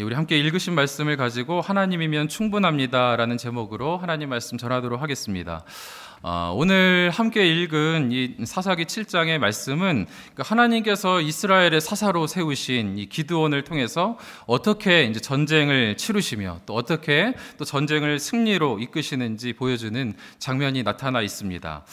우리 함께 읽으신 말씀을 가지고 하나님이면 충분합니다라는 제목으로 하나님 말씀 전하도록 하겠습니다. 오늘 함께 읽은 이 사사기 7장의 말씀은 하나님께서 이스라엘의 사사로 세우신 이 기드온을 통해서 어떻게 이제 전쟁을 치르시며 또 어떻게 또 전쟁을 승리로 이끄시는지 보여주는 장면이 나타나 있습니다.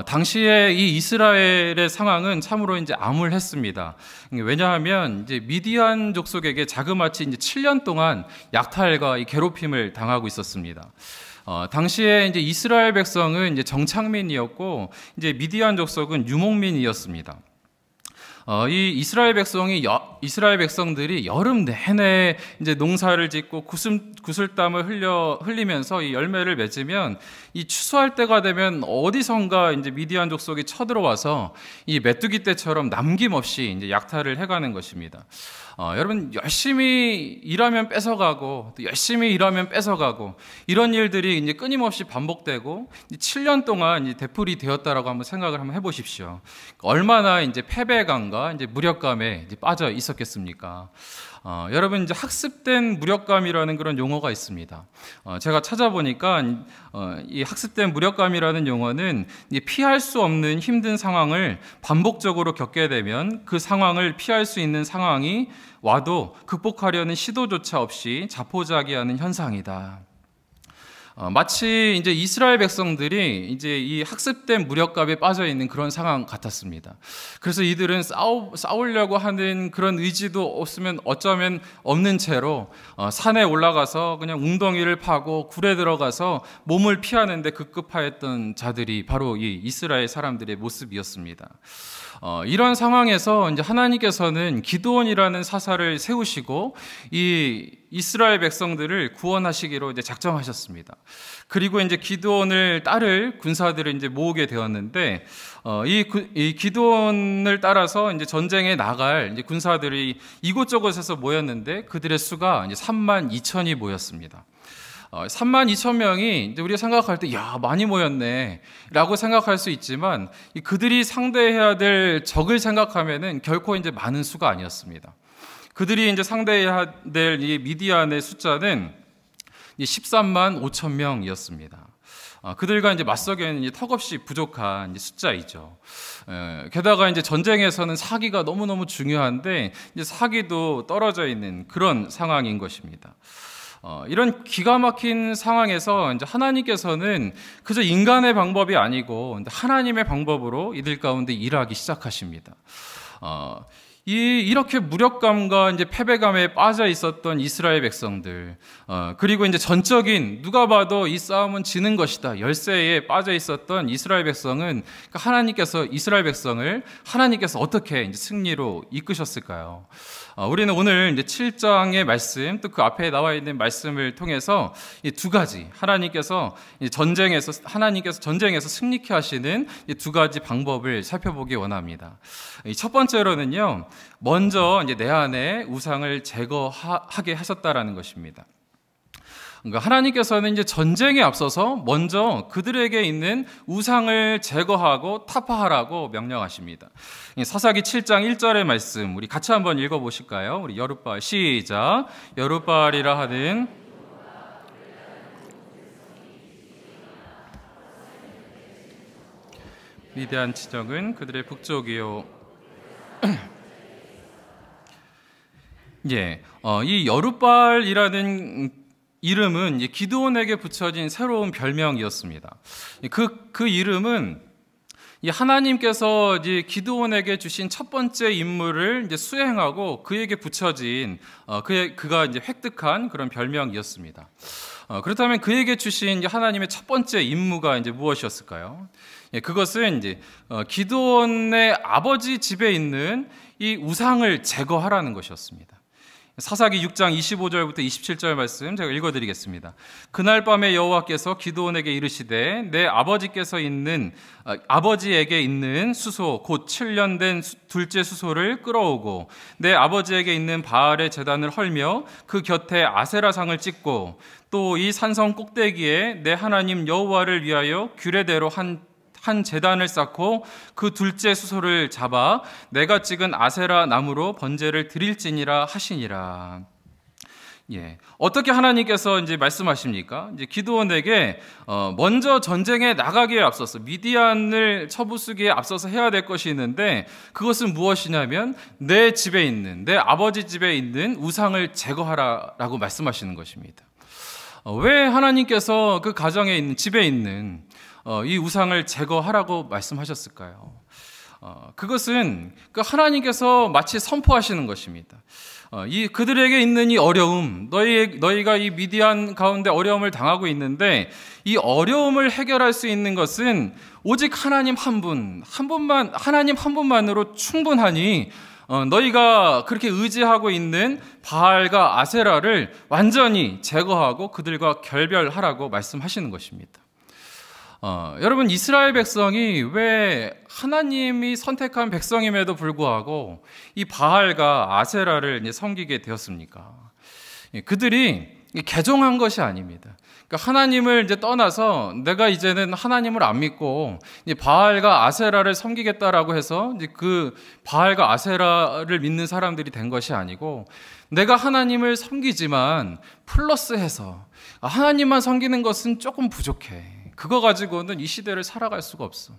당시에 이 이스라엘의 상황은 참으로 이제 암울했습니다. 왜냐하면 이제 미디안 족속에게 자그마치 이제 7년 동안 약탈과 이 괴롭힘을 당하고 있었습니다. 당시에 이제 이스라엘 백성은 이제 정착민이었고 이제 미디안 족속은 유목민이었습니다. 이 이스라엘 백성들이 여름 내내 이제 농사를 짓고 구슬땀을 흘리면서 이 열매를 맺으면 이 추수할 때가 되면 어디선가 이제 미디안 족속이 쳐들어와서 이 메뚜기 떼처럼 남김없이 이제 약탈을 해가는 것입니다. 여러분, 열심히 일하면 뺏어가고 또 열심히 일하면 뺏어가고 이런 일들이 이제 끊임없이 반복되고 7년 동안 이제 되풀이 되었다라고 한번 생각을 한번 해보십시오. 얼마나 이제 패배감과 이제 무력감에 이제 빠져 있었겠습니까? 여러분, 이제 학습된 무력감이라는 그런 용어가 있습니다. 제가 찾아보니까 이 학습된 무력감이라는 용어는 피할 수 없는 힘든 상황을 반복적으로 겪게 되면 그 상황을 피할 수 있는 상황이 와도 극복하려는 시도조차 없이 자포자기하는 현상이다. 마치 이제 이스라엘 백성들이 이제 이 학습된 무력감에 빠져 있는 그런 상황 같았습니다. 그래서 이들은 싸우려고 하는 그런 의지도 없으면 어쩌면 없는 채로 산에 올라가서 그냥 웅덩이를 파고 굴에 들어가서 몸을 피하는데 급급하였던 자들이 바로 이 이스라엘 사람들의 모습이었습니다. 이런 상황에서 이제 하나님께서는 기드온이라는 사사를 세우시고 이 이스라엘 백성들을 구원하시기로 이제 작정하셨습니다. 그리고 이제 기드온을 따를 군사들을 이제 모으게 되었는데, 이 기드온을 따라서 이제 전쟁에 나갈 이제 군사들이 이곳저곳에서 모였는데 그들의 수가 이제 3만 2천이 모였습니다. 3만 2천 명이 이제 우리가 생각할 때, 야, 많이 모였네 라고 생각할 수 있지만, 그들이 상대해야 될 적을 생각하면은 결코 이제 많은 수가 아니었습니다. 그들이 이제 상대해야 될 이 미디안의 숫자는 13만 5천 명이었습니다. 그들과 이제 맞서기에는 턱없이 부족한 숫자이죠. 게다가 이제 전쟁에서는 사기가 너무너무 중요한데, 이제 사기도 떨어져 있는 그런 상황인 것입니다. 이런 기가 막힌 상황에서 이제 하나님께서는 그저 인간의 방법이 아니고 하나님의 방법으로 이들 가운데 일하기 시작하십니다. 이렇게 무력감과 이제 패배감에 빠져 있었던 이스라엘 백성들, 그리고 이제 전적인 누가 봐도 이 싸움은 지는 것이다 열세에 빠져 있었던 이스라엘 백성은 이스라엘 백성을 하나님께서 어떻게 이제 승리로 이끄셨을까요? 우리는 오늘 이제 7장의 말씀, 또 그 앞에 나와 있는 말씀을 통해서 이 두 가지 하나님께서 전쟁에서 승리케 하시는 이 두 가지 방법을 살펴보기 원합니다. 첫 번째로는요, 먼저 이제 내 안에 우상을 제거하게 하셨다라는 것입니다. 그러니까 하나님께서는 이제 전쟁에 앞서서 먼저 그들에게 있는 우상을 제거하고 타파하라고 명령하십니다. 사사기 7장 1절의 말씀 우리 같이 한번 읽어보실까요? 우리 여룻바알 시작. 여룻바알이라 하는 미디안 지정은 그들의 북쪽이요. 예, 이 여룻바알이라는 이름은 기드온에게 붙여진 새로운 별명이었습니다. 그 이름은 하나님께서 기드온에게 주신 첫 번째 임무를 수행하고 그에게 붙여진 그가 획득한 그런 별명이었습니다. 그렇다면 그에게 주신 하나님의 첫 번째 임무가 무엇이었을까요? 그것은 기드온의 아버지 집에 있는 이 우상을 제거하라는 것이었습니다. 사사기 6장 25절부터 27절 말씀 제가 읽어드리겠습니다. 그날 밤에 여호와께서 기드온에게 이르시되 내 아버지에게 있는 수소 곧 7년 된 둘째 수소를 끌어오고 내 아버지에게 있는 바알의 제단을 헐며 그 곁에 아세라상을 찍고 또 이 산성 꼭대기에 내 하나님 여호와를 위하여 규례대로 한 제단을 쌓고 그 둘째 수소를 잡아 내가 찍은 아세라 나무로 번제를 드릴지니라 하시니라. 어떻게 하나님께서 이제 말씀하십니까? 이제 기드온에게 먼저 전쟁에 나가기에 앞서서 미디안을 쳐부수기에 앞서서 해야 될 것이 있는데, 그것은 무엇이냐면 내 집에 있는, 내 아버지 집에 있는 우상을 제거하라라고 말씀하시는 것입니다. 왜 하나님께서 그 가정에 있는, 집에 있는 이 우상을 제거하라고 말씀하셨을까요? 그것은 그 하나님께서 마치 선포하시는 것입니다. 그들에게 있는 이 어려움, 너희가 이 미디안 가운데 어려움을 당하고 있는데, 이 어려움을 해결할 수 있는 것은 오직 하나님 한 분만, 하나님 한 분만으로 충분하니, 너희가 그렇게 의지하고 있는 바알과 아세라를 완전히 제거하고 그들과 결별하라고 말씀하시는 것입니다. 여러분, 이스라엘 백성이 왜 하나님이 선택한 백성임에도 불구하고 이 바알과 아세라를 섬기게 되었습니까? 그들이 개종한 것이 아닙니다. 그러니까 하나님을 이제 떠나서 내가 이제는 하나님을 안 믿고 바알과 아세라를 섬기겠다라고 해서 이제 그 바알과 아세라를 믿는 사람들이 된 것이 아니고, 내가 하나님을 섬기지만 플러스해서 하나님만 섬기는 것은 조금 부족해. 그거 가지고는 이 시대를 살아갈 수가 없어.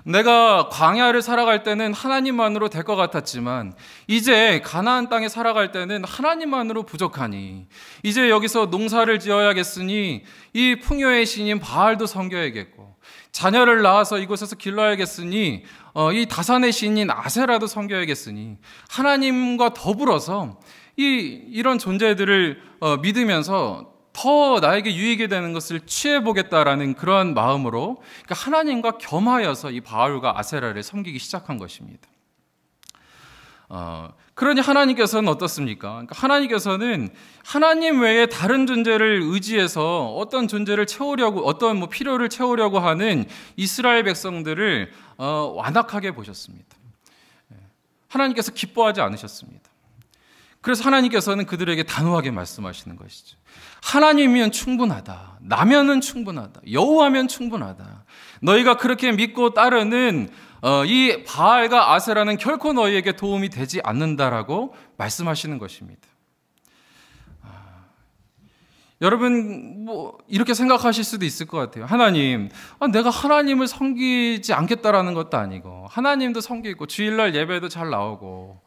내가 광야를 살아갈 때는 하나님만으로 될 것 같았지만 이제 가나안 땅에 살아갈 때는 하나님만으로 부족하니, 이제 여기서 농사를 지어야겠으니 이 풍요의 신인 바알도 섬겨야겠고, 자녀를 낳아서 이곳에서 길러야겠으니 이 다산의 신인 아세라도 섬겨야겠으니, 하나님과 더불어서 이런 존재들을 믿으면서 더 나에게 유익이 되는 것을 취해보겠다라는 그러한 마음으로, 그러니까 하나님과 겸하여서 이 바알과 아세라를 섬기기 시작한 것입니다. 그러니 하나님께서는 어떻습니까? 그러니까 하나님께서는 하나님 외에 다른 존재를 의지해서 어떤 존재를 채우려고, 어떤 필요를 채우려고 하는 이스라엘 백성들을 완악하게 보셨습니다. 하나님께서 기뻐하지 않으셨습니다. 그래서 하나님께서는 그들에게 단호하게 말씀하시는 것이죠. 하나님이면 충분하다. 나면은 충분하다. 여호와면 충분하다. 너희가 그렇게 믿고 따르는 이 바알과 아세라는 결코 너희에게 도움이 되지 않는다라고 말씀하시는 것입니다. 여러분, 이렇게 생각하실 수도 있을 것 같아요. 하나님, 내가 하나님을 섬기지 않겠다라는 것도 아니고, 하나님도 섬기고 주일날 예배도 잘 나오고,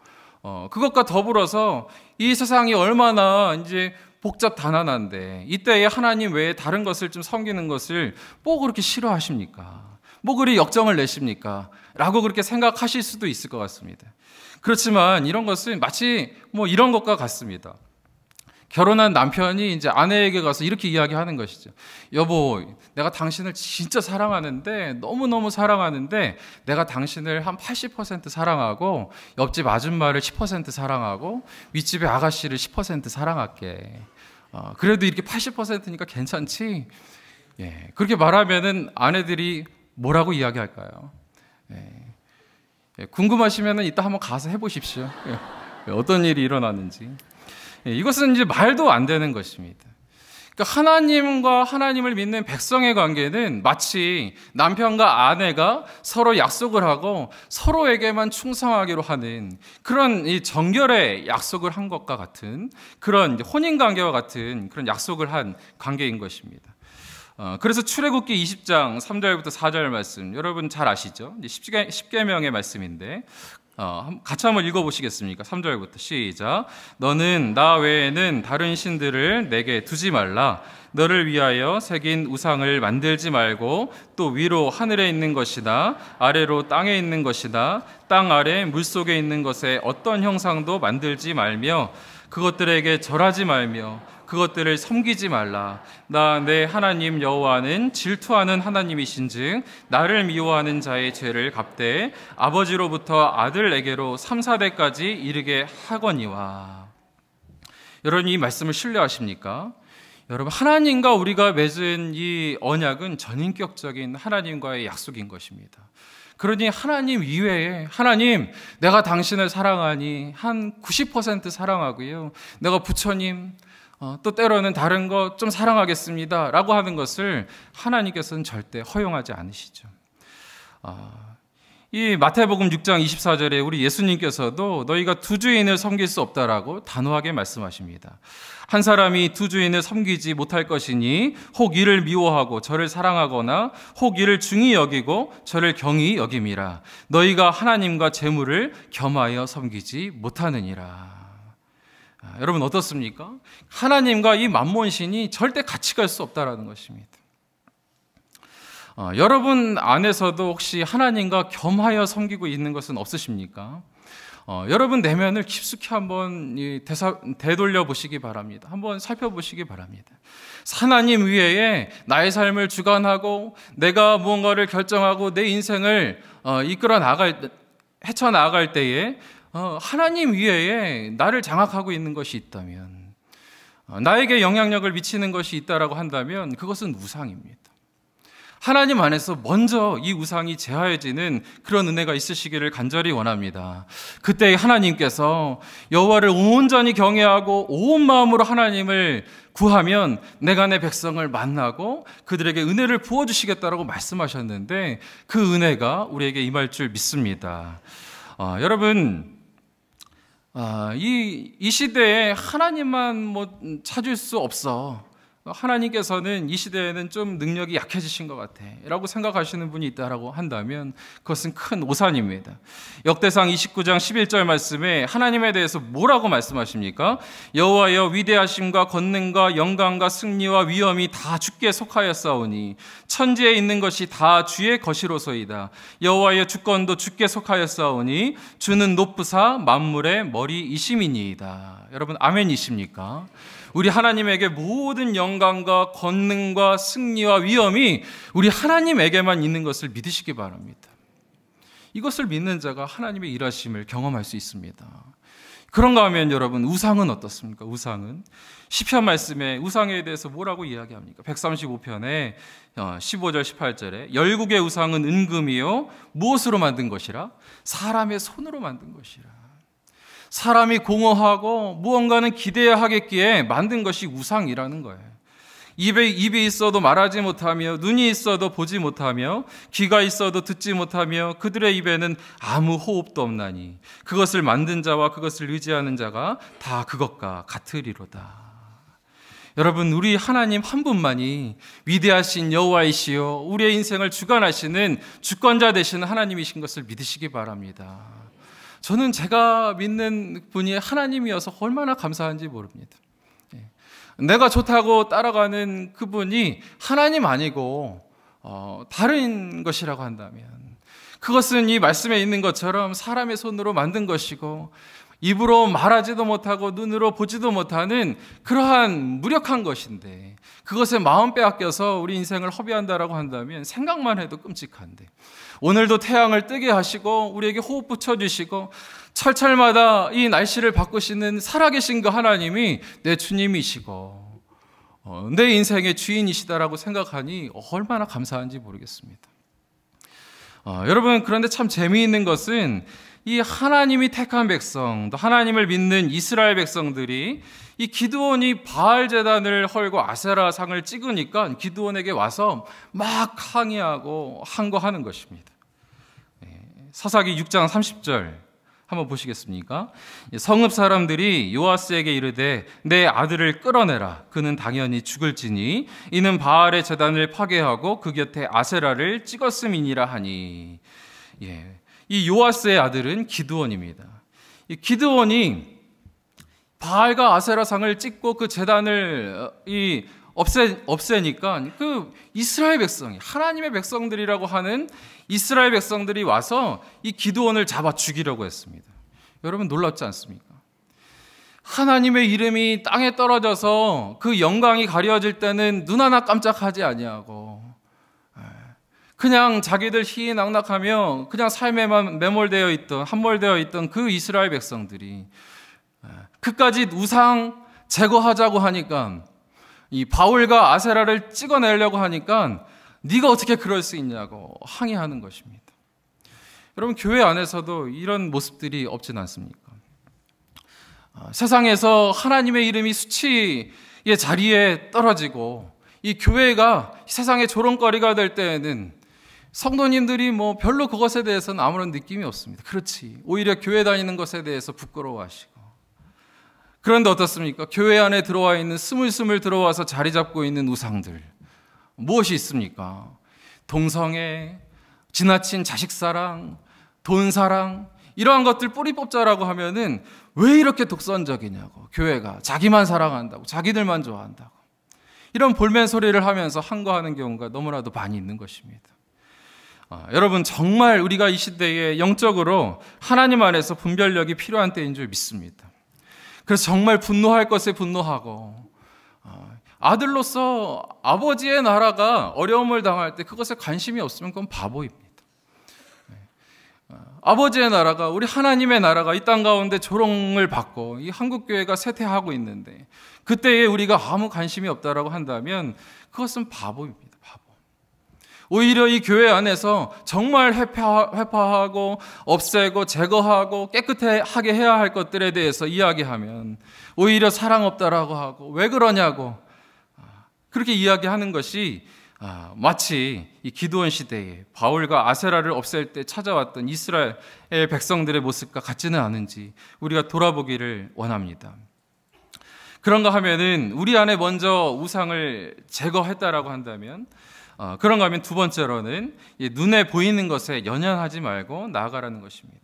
그것과 더불어서 이 세상이 얼마나 이제 복잡 단안한데 이때에 하나님 외에 다른 것을 좀 섬기는 것을 뭐 그렇게 싫어하십니까? 뭐 그리 역정을 내십니까? 라고 그렇게 생각하실 수도 있을 것 같습니다. 그렇지만 이런 것은 마치 이런 것과 같습니다. 결혼한 남편이 이제 아내에게 가서 이렇게 이야기하는 것이죠. 여보, 내가 당신을 진짜 사랑하는데, 너무너무 사랑하는데, 내가 당신을 한 80% 사랑하고, 옆집 아줌마를 10% 사랑하고, 윗집의 아가씨를 10% 사랑할게. 그래도 이렇게 80%니까 괜찮지? 그렇게 말하면은 아내들이 뭐라고 이야기할까요? 궁금하시면은 이따 한번 가서 해보십시오. 어떤 일이 일어나는지. 이것은 이제 말도 안 되는 것입니다. 그러니까 하나님과 하나님을 믿는 백성의 관계는 마치 남편과 아내가 서로 약속을 하고 서로에게만 충성하기로 하는 그런 이 정결의 약속을 한 것과 같은, 그런 혼인 관계와 같은 그런 약속을 한 관계인 것입니다. 그래서 출애굽기 20장 3절부터 4절 말씀, 여러분 잘 아시죠? 10계명의 말씀인데 같이 한번 읽어보시겠습니까? 3절부터 시작. 너는 나 외에는 다른 신들을 내게 두지 말라. 너를 위하여 새긴 우상을 만들지 말고, 또 위로 하늘에 있는 것이나 아래로 땅에 있는 것이나 땅 아래 물속에 있는 것에 어떤 형상도 만들지 말며 그것들에게 절하지 말며 그것들을 섬기지 말라. 나 내 하나님 여호와는 질투하는 하나님이신즉 나를 미워하는 자의 죄를 갚되 아버지로부터 아들에게로 3, 4대까지 이르게 하거니와. 여러분, 이 말씀을 신뢰하십니까? 여러분, 하나님과 우리가 맺은 이 언약은 전인격적인 하나님과의 약속인 것입니다. 그러니 하나님 이외에, 하나님, 내가 당신을 사랑하니 한 90% 사랑하고요, 내가 부처님, 또 때로는 다른 것 좀 사랑하겠습니다 라고 하는 것을 하나님께서는 절대 허용하지 않으시죠. 이 마태복음 6장 24절에 우리 예수님께서도 너희가 두 주인을 섬길 수 없다라고 단호하게 말씀하십니다. 한 사람이 두 주인을 섬기지 못할 것이니 혹 이를 미워하고 저를 사랑하거나 혹 이를 중히 여기고 저를 경히 여김이라. 너희가 하나님과 재물을 겸하여 섬기지 못하느니라. 여러분 어떻습니까? 하나님과 이 만몬신이 절대 같이 갈 수 없다라는 것입니다. 여러분 안에서도 혹시 하나님과 겸하여 섬기고 있는 것은 없으십니까? 여러분 내면을 깊숙이 한번 되돌려 보시기 바랍니다. 한번 살펴보시기 바랍니다. 하나님 외에 나의 삶을 주관하고 내가 무언가를 결정하고 내 인생을 헤쳐나갈 때에 하나님 외에 나를 장악하고 있는 것이 있다면, 나에게 영향력을 미치는 것이 있다라고 한다면 그것은 우상입니다. 하나님 안에서 먼저 이 우상이 제하여지는 그런 은혜가 있으시기를 간절히 원합니다. 그때 하나님께서 여호와를 온전히 경외하고 온 마음으로 하나님을 구하면 내가 내 백성을 만나고 그들에게 은혜를 부어주시겠다라고 말씀하셨는데 그 은혜가 우리에게 임할 줄 믿습니다. 여러분, 이 시대에 하나님만 찾을 수 없어. 하나님께서는 이 시대에는 좀 능력이 약해지신 것 같아 라고 생각하시는 분이 있다라고 한다면 그것은 큰 오산입니다. 역대상 29장 11절 말씀에 하나님에 대해서 뭐라고 말씀하십니까? 여호와여 위대하심과 권능과 영광과 승리와 위엄이 다 주께 속하였사오니 천지에 있는 것이 다 주의 것이로소이다. 여호와여 주권도 주께 속하였사오니 주는 높으사 만물의 머리이심이니이다. 여러분 아멘이십니까? 우리 하나님에게 모든 영광과 권능과 승리와 위엄이 우리 하나님에게만 있는 것을 믿으시기 바랍니다. 이것을 믿는 자가 하나님의 일하심을 경험할 수 있습니다. 그런가 하면 여러분, 우상은 어떻습니까? 우상은 시편 말씀에 우상에 대해서 뭐라고 이야기합니까? 135편에 15절 18절에 열국의 우상은 은금이요 무엇으로 만든 것이라? 사람의 손으로 만든 것이라. 사람이 공허하고 무언가는 기대야 하겠기에 만든 것이 우상이라는 거예요. 입이 있어도 말하지 못하며 눈이 있어도 보지 못하며 귀가 있어도 듣지 못하며 그들의 입에는 아무 호흡도 없나니 그것을 만든 자와 그것을 의지하는 자가 다 그것과 같으리로다. 여러분, 우리 하나님 한 분만이 위대하신 여호와이시요 우리의 인생을 주관하시는 주권자 되시는 하나님이신 것을 믿으시기 바랍니다. 저는 제가 믿는 분이 하나님이어서 얼마나 감사한지 모릅니다. 내가 좋다고 따라가는 그분이 하나님 아니고 다른 것이라고 한다면 그것은 이 말씀에 있는 것처럼 사람의 손으로 만든 것이고 입으로 말하지도 못하고 눈으로 보지도 못하는 그러한 무력한 것인데 그것에 마음 빼앗겨서 우리 인생을 허비한다라고 한다면 생각만 해도 끔찍한데 오늘도 태양을 뜨게 하시고 우리에게 호흡 붙여주시고 철철마다 이 날씨를 바꾸시는 살아계신 그 하나님이 내 주님이시고 내 인생의 주인이시다라고 생각하니 얼마나 감사한지 모르겠습니다. 여러분, 그런데 참 재미있는 것은 이 하나님이 택한 백성, 또 하나님을 믿는 이스라엘 백성들이 이 기드온이 바알 제단을 헐고 아세라 상을 찍으니까 기드온에게 와서 막 항의하고 항거하는 것입니다. 사사기 6장 30절 한번 보시겠습니까? 성읍 사람들이 요아스에게 이르되 내 아들을 끌어내라. 그는 당연히 죽을지니 이는 바알의 제단을 파괴하고 그 곁에 아세라를 찍었음이니라 하니. 이 요아스의 아들은 기드온입니다. 이 기드온이 바알과 아세라 상을 찍고 그 제단을 없애니까 그 이스라엘 백성이 하나님의 백성들이라고 하는 이스라엘 백성들이 와서 이 기드온을 잡아 죽이려고 했습니다. 여러분 놀랍지 않습니까? 하나님의 이름이 땅에 떨어져서 그 영광이 가려질 때는 눈 하나 깜짝하지 아니하고 그냥 자기들 희희낙낙하며 그냥 삶에만 함몰되어 있던 그 이스라엘 백성들이 그까짓 우상 제거하자고 하니까 이 바울과 아세라를 찍어내려고 하니까 네가 어떻게 그럴 수 있냐고 항의하는 것입니다. 여러분, 교회 안에서도 이런 모습들이 없진 않습니까? 세상에서 하나님의 이름이 수치의 자리에 떨어지고 이 교회가 세상의 조롱거리가 될 때에는 성도님들이 뭐 별로 그것에 대해서는 아무런 느낌이 없습니다. 그렇지. 오히려 교회 다니는 것에 대해서 부끄러워하시고. 그런데 어떻습니까? 교회 안에 들어와 있는 스물스물 들어와서 자리 잡고 있는 우상들. 무엇이 있습니까? 동성애, 지나친 자식사랑, 돈사랑, 이러한 것들 뿌리 뽑자라고 하면은 왜 이렇게 독선적이냐고. 교회가 자기만 사랑한다고, 자기들만 좋아한다고. 이런 볼멘 소리를 하면서 항거하는 경우가 너무나도 많이 있는 것입니다. 여러분, 정말 우리가 이 시대에 영적으로 하나님 안에서 분별력이 필요한 때인 줄 믿습니다. 그래서 정말 분노할 것에 분노하고, 아들로서 아버지의 나라가 어려움을 당할 때 그것에 관심이 없으면 그건 바보입니다. 아버지의 나라가, 우리 하나님의 나라가 이 땅 가운데 조롱을 받고 이 한국교회가 쇠퇴하고 있는데 그때에 우리가 아무 관심이 없다라고 한다면 그것은 바보입니다. 바보. 오히려 이 교회 안에서 정말 회파하고 없애고 제거하고 깨끗하게 해야 할 것들에 대해서 이야기하면 오히려 사랑 없다라고 하고 왜 그러냐고 그렇게 이야기하는 것이 마치 이 기드온 시대에 바울과 아세라를 없앨 때 찾아왔던 이스라엘 백성들의 모습과 같지는 않은지 우리가 돌아보기를 원합니다. 그런가 하면은 우리 안에 먼저 우상을 제거했다라고 한다면 그런가 하면 두 번째로는 눈에 보이는 것에 연연하지 말고 나아가라는 것입니다.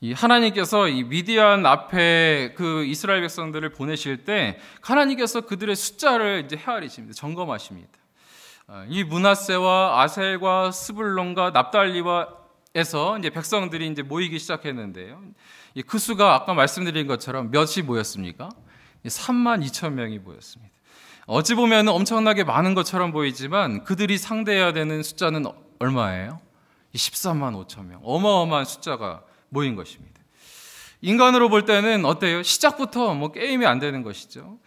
이 하나님께서 이 미디안 앞에 그 이스라엘 백성들을 보내실 때 하나님께서 그들의 숫자를 이제 헤아리십니다. 점검하십니다. 이 므낫세와 아셀과 스불론과 납달리와에서 이제 백성들이 이제 모이기 시작했는데요. 그 수가 아까 말씀드린 것처럼 몇이 모였습니까? 32,000명이 모였습니다. 어찌 보면 엄청나게 많은 것처럼 보이지만 그들이 상대해야 되는 숫자는 얼마예요? 135,000명. 어마어마한 숫자가 모인 것입니다. 인간으로 볼 때는 어때요? 시작부터 뭐 게임이 안 되는 것이죠.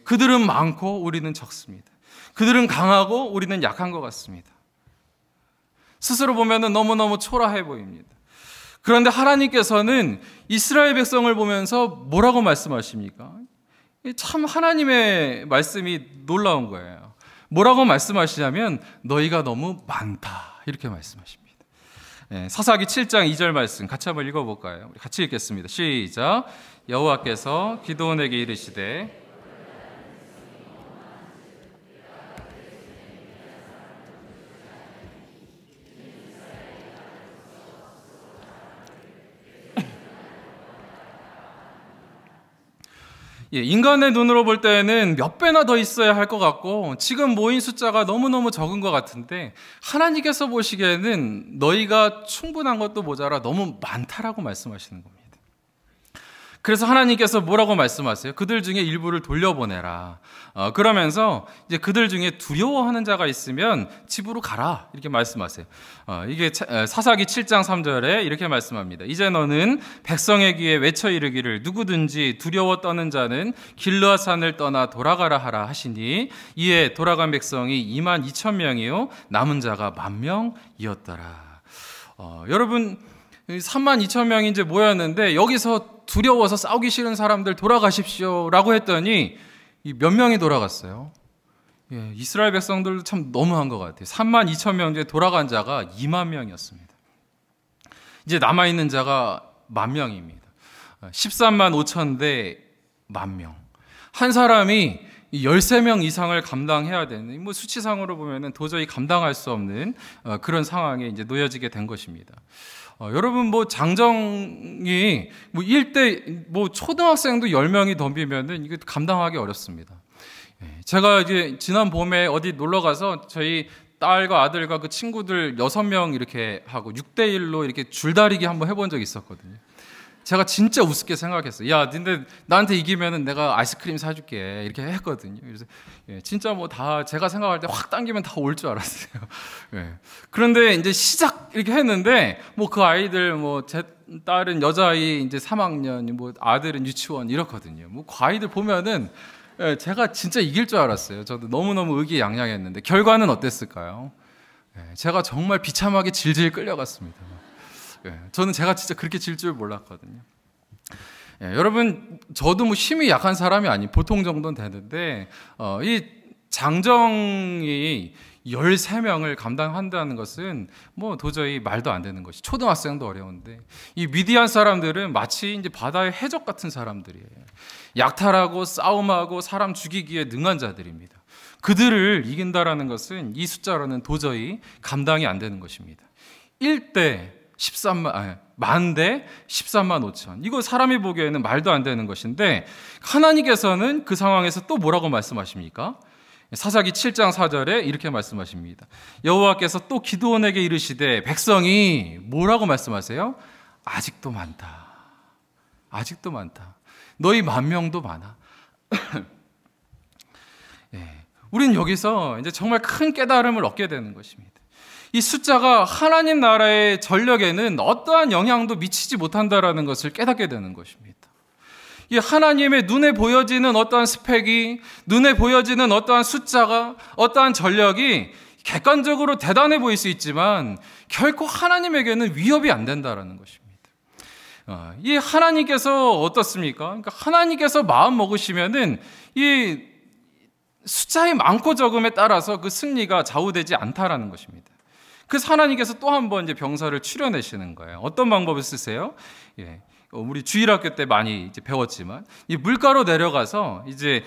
그들은 많고 우리는 적습니다. 그들은 강하고 우리는 약한 것 같습니다. 스스로 보면 너무너무 초라해 보입니다. 그런데 하나님께서는 이스라엘 백성을 보면서 뭐라고 말씀하십니까? 참 하나님의 말씀이 놀라운 거예요. 뭐라고 말씀하시냐면 너희가 너무 많다 이렇게 말씀하십니다. 사사기 7장 2절 말씀 같이 한번 읽어볼까요? 우리 같이 읽겠습니다. 시작. 여호와께서 기드온에게 이르시되 인간의 눈으로 볼 때는 몇 배나 더 있어야 할 것 같고 지금 모인 숫자가 너무너무 적은 것 같은데 하나님께서 보시기에는 너희가 충분한 것도 모자라 너무 많다라고 말씀하시는 겁니다. 그래서 하나님께서 뭐라고 말씀하세요? 그들 중에 일부를 돌려보내라. 그러면서 이제 그들 중에 두려워하는 자가 있으면 집으로 가라 이렇게 말씀하세요. 이게 사사기 7장 3절에 이렇게 말씀합니다. 이제 너는 백성의 귀에 외쳐 이르기를 누구든지 두려워 떠는 자는 길르앗산을 떠나 돌아가라 하라 하시니 이에 돌아간 백성이 22,000명이요 남은 자가 10,000명이었더라. 여러분 32,000명이 이제 모였는데 여기서 두려워서 싸우기 싫은 사람들 돌아가십시오라고 했더니 몇 명이 돌아갔어요? 이스라엘 백성들도 참 너무한 것 같아요. 32,000명 중에 돌아간 자가 20,000명이었습니다. 이제 남아있는 자가 10,000명입니다. 13만 5천 대 10,000명. 한 사람이 13명 이상을 감당해야 되는, 뭐 수치상으로 보면은 도저히 감당할 수 없는 그런 상황에 이제 놓여지게 된 것입니다. 여러분, 뭐 장정이 뭐 1대 뭐 초등학생도 10명이 덤비면은 이거 감당하기 어렵습니다. 제가 이제 지난 봄에 어디 놀러 가서 저희 딸과 아들과 그 친구들 6명 이렇게 하고 6대1로 이렇게 줄다리기 한번 해본 적이 있었거든요. 제가 진짜 우습게 생각했어요. 야, 근데 나한테 이기면은 내가 아이스크림 사줄게 이렇게 했거든요. 그래서 진짜 뭐 다 제가 생각할 때 확 당기면 다 올 줄 알았어요. 그런데 이제 시작 이렇게 했는데 뭐 그 아이들 뭐 제 딸은 여자아이 이제 3학년, 뭐 아들은 유치원 이렇거든요. 뭐 그 아이들 보면은 제가 진짜 이길 줄 알았어요. 저도 너무너무 의기양양했는데 결과는 어땠을까요? 제가 정말 비참하게 질질 끌려갔습니다. 저는 제가 진짜 그렇게 질 줄 몰랐거든요. 여러분, 저도 뭐 힘이 약한 사람이 아니 보통 정도는 되는데 이 장정이 13명을 감당한다는 것은 뭐 도저히 말도 안 되는 것이, 초등학생도 어려운데 이 미디안 사람들은 마치 이제 바다의 해적 같은 사람들이에요. 약탈하고 싸움하고 사람 죽이기에 능한 자들입니다. 그들을 이긴다라는 것은 이 숫자로는 도저히 감당이 안 되는 것입니다. 1대 13만, 만대 13만 5천. 이거 사람이 보기에는 말도 안 되는 것인데 하나님께서는 그 상황에서 또 뭐라고 말씀하십니까? 사사기 7장 4절에 이렇게 말씀하십니다. 여호와께서 또 기드온에게 이르시되 백성이 뭐라고 말씀하세요? 아직도 많다. 아직도 많다. 너희 10,000명도 많아. 예, 우린 여기서 이제 정말 큰 깨달음을 얻게 되는 것입니다. 이 숫자가 하나님 나라의 전력에는 어떠한 영향도 미치지 못한다라는 것을 깨닫게 되는 것입니다. 이 하나님의 눈에 보여지는 어떠한 스펙이, 눈에 보여지는 어떠한 숫자가, 어떠한 전력이 객관적으로 대단해 보일 수 있지만 결코 하나님에게는 위협이 안 된다라는 것입니다. 이 하나님께서 어떻습니까? 그러니까 하나님께서 마음 먹으시면은 이 숫자의 많고 적음에 따라서 그 승리가 좌우되지 않다라는 것입니다. 그래서 하나님께서 또 한 번 이제 병사를 추려내시는 거예요. 어떤 방법을 쓰세요? 예. 우리 주일학교 때 많이 이제 배웠지만 이 물가로 내려가서 이제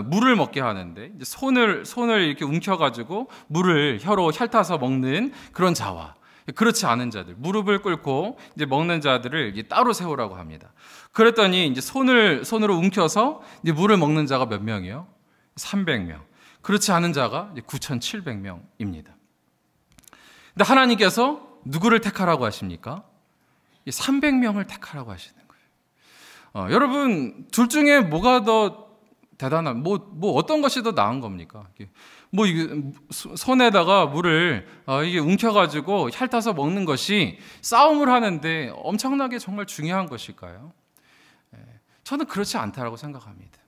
물을 먹게 하는데 이제 손을 이렇게 움켜가지고 물을 혀로 핥아서 먹는 그런 자와 그렇지 않은 자들, 무릎을 꿇고 이제 먹는 자들을 이제 따로 세우라고 합니다. 그랬더니 이제 손으로 움켜서 이제 물을 먹는 자가 몇 명이요? 300명. 그렇지 않은 자가 9,700명입니다. 근데 하나님께서 누구를 택하라고 하십니까? 300명을 택하라고 하시는 거예요. 여러분, 둘 중에 뭐가 더 대단한, 어떤 것이 더 나은 겁니까? 손에다가 물을 이게 움켜가지고 핥아서 먹는 것이 싸움을 하는데 엄청나게 정말 중요한 것일까요? 저는 그렇지 않다라고 생각합니다.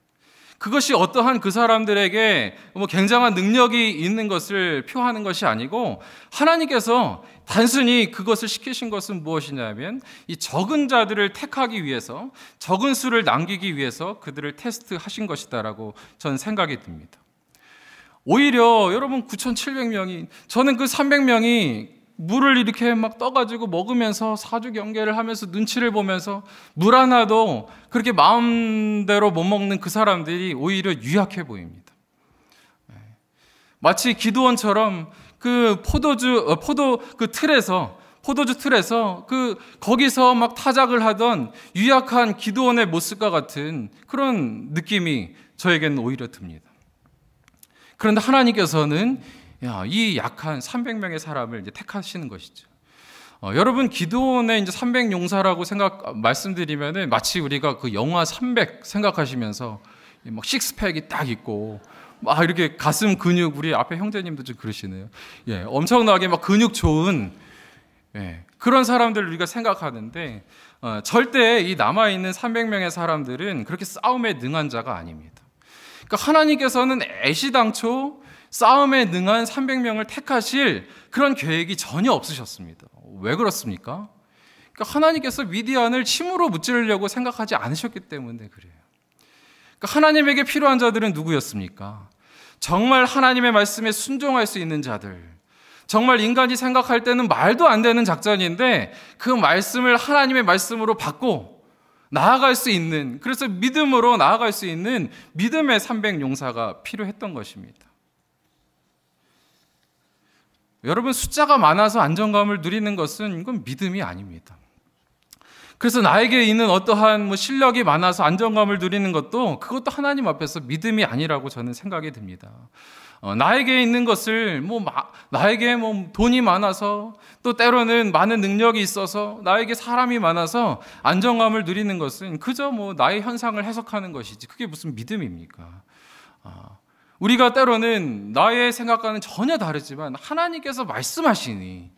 그것이 어떠한 그 사람들에게 굉장한 능력이 있는 것을 표하는 것이 아니고 하나님께서 단순히 그것을 시키신 것은 무엇이냐면 이 적은 자들을 택하기 위해서, 적은 수를 남기기 위해서 그들을 테스트하신 것이다라고 저는 생각이 듭니다. 오히려 여러분 9,700명이, 저는 그 300명이 물을 이렇게 막 떠가지고 먹으면서 사주경계를 하면서 눈치를 보면서 물 하나도 그렇게 마음대로 못 먹는 그 사람들이 오히려 유약해 보입니다. 마치 기드온처럼 그 포도주 틀에서 거기서 막 타작을 하던 유약한 기드온의 모습과 같은 그런 느낌이 저에게는 오히려 듭니다. 그런데 하나님께서는 이 약한 300명의 사람을 이제 택하시는 것이죠. 여러분, 기드온의 이제 300용사라고 말씀드리면은 마치 우리가 그 영화 300 생각하시면서 막 식스팩이 딱 있고 막 이렇게 가슴 근육, 우리 앞에 형제님도 좀 그러시네요. 예, 엄청나게 막 근육 좋은 그런 사람들을 우리가 생각하는데 절대 이 남아있는 300명의 사람들은 그렇게 싸움에 능한 자가 아닙니다. 그러니까 하나님께서는 애시당초 싸움에 능한 300명을 택하실 그런 계획이 전혀 없으셨습니다. 왜 그렇습니까? 그러니까 하나님께서 미디안을 침으로 무찌르려고 생각하지 않으셨기 때문에 그래요. 그러니까 하나님에게 필요한 자들은 누구였습니까? 정말 하나님의 말씀에 순종할 수 있는 자들, 정말 인간이 생각할 때는 말도 안 되는 작전인데 그 말씀을 하나님의 말씀으로 바꿔 나아갈 수 있는, 그래서 믿음으로 나아갈 수 있는 믿음의 300용사가 필요했던 것입니다. 여러분, 숫자가 많아서 안정감을 누리는 것은 이건 믿음이 아닙니다. 그래서 나에게 있는 어떠한 실력이 많아서 안정감을 누리는 것도 그것도 하나님 앞에서 믿음이 아니라고 저는 생각이 듭니다. 나에게 있는 것을 나에게 돈이 많아서 또 때로는 많은 능력이 있어서 나에게 사람이 많아서 안정감을 누리는 것은 그저 나의 현상을 해석하는 것이지 그게 무슨 믿음입니까? 우리가 때로는 나의 생각과는 전혀 다르지만 하나님께서 말씀하시니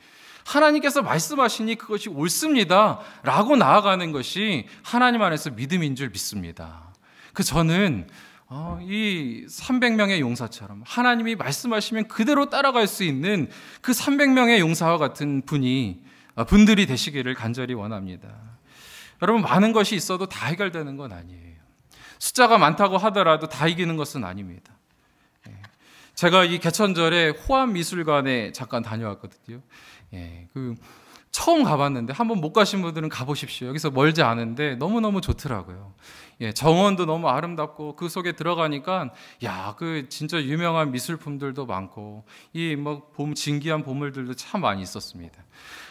그것이 옳습니다 라고 나아가는 것이 하나님 안에서 믿음인 줄 믿습니다. 저는 이 300명의 용사처럼 하나님이 말씀하시면 그대로 따라갈 수 있는 그 300명의 용사와 같은 분들이 되시기를 간절히 원합니다. 여러분, 많은 것이 있어도 다 해결되는 건 아니에요. 숫자가 많다고 하더라도 다 이기는 것은 아닙니다. 제가 이 개천절에 호암미술관에 잠깐 다녀왔거든요. 예, 처음 가봤는데 한번 못 가신 분들은 가보십시오. 여기서 멀지 않은데 너무너무 좋더라고요. 예, 정원도 너무 아름답고 그 속에 들어가니까 진짜 유명한 미술품들도 많고 진귀한 보물들도 참 많이 있었습니다.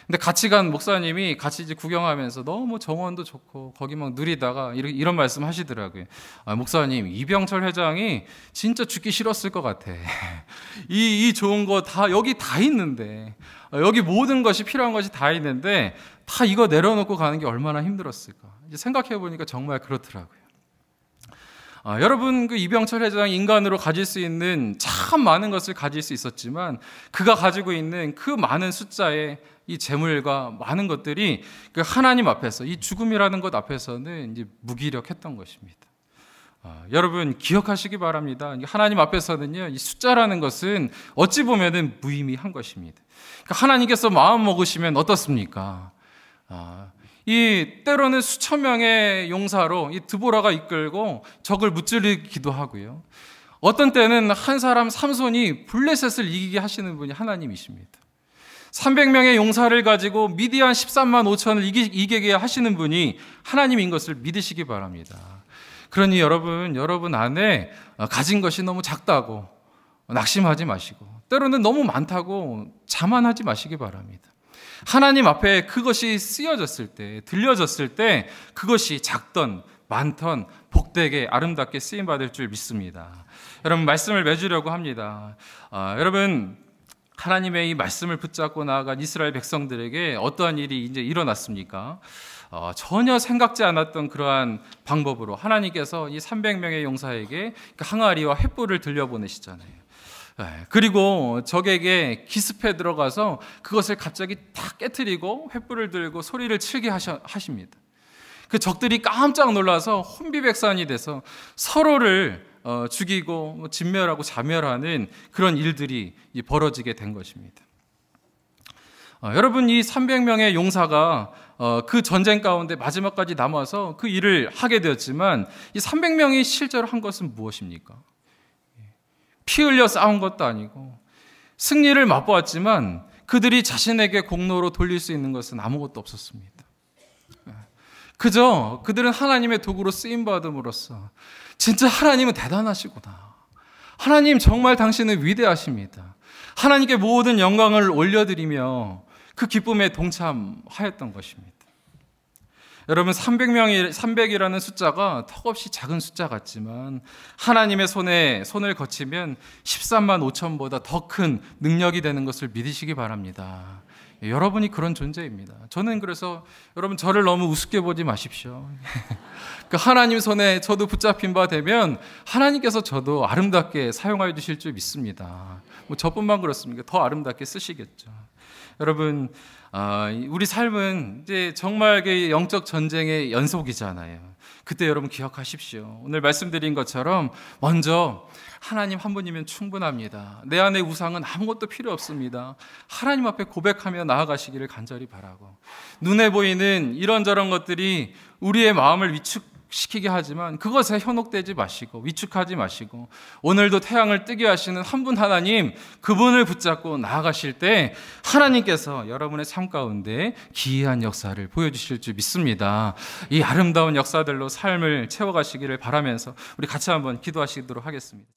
근데 같이 간 목사님이 같이 이제 구경하면서 너무 정원도 좋고 거기 막 누리다가 이런 말씀 하시더라고요. 목사님, 이병철 회장이 진짜 죽기 싫었을 것 같아. 이 좋은 거 다 여기 다 있는데, 여기 모든 것이 필요한 것이 다 있는데 다 이거 내려놓고 가는 게 얼마나 힘들었을까. 이제 생각해 보니까 정말 그렇더라고요. 여러분, 이병철 회장이 인간으로 가질 수 있는 참 많은 것을 가질 수 있었지만 그가 가지고 있는 그 많은 숫자의 이 재물과 많은 것들이 그 하나님 앞에서, 이 죽음이라는 것 앞에서는 이제 무기력했던 것입니다. 여러분, 기억하시기 바랍니다. 하나님 앞에서는요, 이 숫자라는 것은 어찌 보면은 무의미한 것입니다. 그러니까 하나님께서 마음 먹으시면 어떻습니까? 때로는 수천 명의 용사로 이 드보라가 이끌고 적을 무찌르기도 하고요. 어떤 때는 한 사람 삼손이 블레셋을 이기게 하시는 분이 하나님이십니다. 300명의 용사를 가지고 미디안 13만 5천을 이기게 하시는 분이 하나님인 것을 믿으시기 바랍니다. 그러니 여러분 안에 가진 것이 너무 작다고 낙심하지 마시고, 때로는 너무 많다고 자만하지 마시기 바랍니다. 하나님 앞에 그것이 쓰여졌을 때, 들려졌을 때 그것이 작던 많던 복되게 아름답게 쓰임받을 줄 믿습니다. 여러분, 말씀을 맺으려고 합니다. 여러분, 하나님의 이 말씀을 붙잡고 나아간 이스라엘 백성들에게 어떠한 일이 이제 일어났습니까? 전혀 생각지 않았던 그러한 방법으로 하나님께서 이 300명의 용사에게 항아리와 횃불을 들려보내시잖아요. 그리고 적에게 기습해 들어가서 그것을 갑자기 다 깨트리고 횃불을 들고 소리를 치게 하십니다. 그 적들이 깜짝 놀라서 혼비백산이 돼서 서로를 죽이고 진멸하고 자멸하는 그런 일들이 벌어지게 된 것입니다. 여러분, 이 300명의 용사가 그 전쟁 가운데 마지막까지 남아서 그 일을 하게 되었지만, 이 300명이 실제로 한 것은 무엇입니까? 피 흘려 싸운 것도 아니고 승리를 맛보았지만 그들이 자신에게 공로로 돌릴 수 있는 것은 아무것도 없었습니다. 그저 그들은 하나님의 도구로 쓰임받음으로써 진짜 하나님은 대단하시구나, 하나님 정말 당신은 위대하십니다, 하나님께 모든 영광을 올려드리며 그 기쁨에 동참하였던 것입니다. 여러분, 300이라는 숫자가 턱없이 작은 숫자 같지만 하나님의 손을 거치면 13만 5천보다 더 큰 능력이 되는 것을 믿으시기 바랍니다. 여러분이 그런 존재입니다. 저는 그래서 여러분, 저를 너무 우습게 보지 마십시오. 그 하나님 손에 저도 붙잡힌 바 되면 하나님께서 저도 아름답게 사용하여 주실 줄 믿습니다. 저뿐만 그렇습니까? 더 아름답게 쓰시겠죠. 여러분, 우리 삶은 이제 정말 영적 전쟁의 연속이잖아요. 그때 여러분 기억하십시오. 오늘 말씀드린 것처럼 먼저 하나님 한 분이면 충분합니다. 내 안의 우상은 아무것도 필요 없습니다. 하나님 앞에 고백하며 나아가시기를 간절히 바라고, 눈에 보이는 이런저런 것들이 우리의 마음을 위축시키게 하지만 그것에 현혹되지 마시고 위축하지 마시고, 오늘도 태양을 뜨게 하시는 한 분 하나님, 그분을 붙잡고 나아가실 때 하나님께서 여러분의 삶 가운데 기이한 역사를 보여주실 줄 믿습니다. 이 아름다운 역사들로 삶을 채워가시기를 바라면서 우리 같이 한번 기도하시도록 하겠습니다.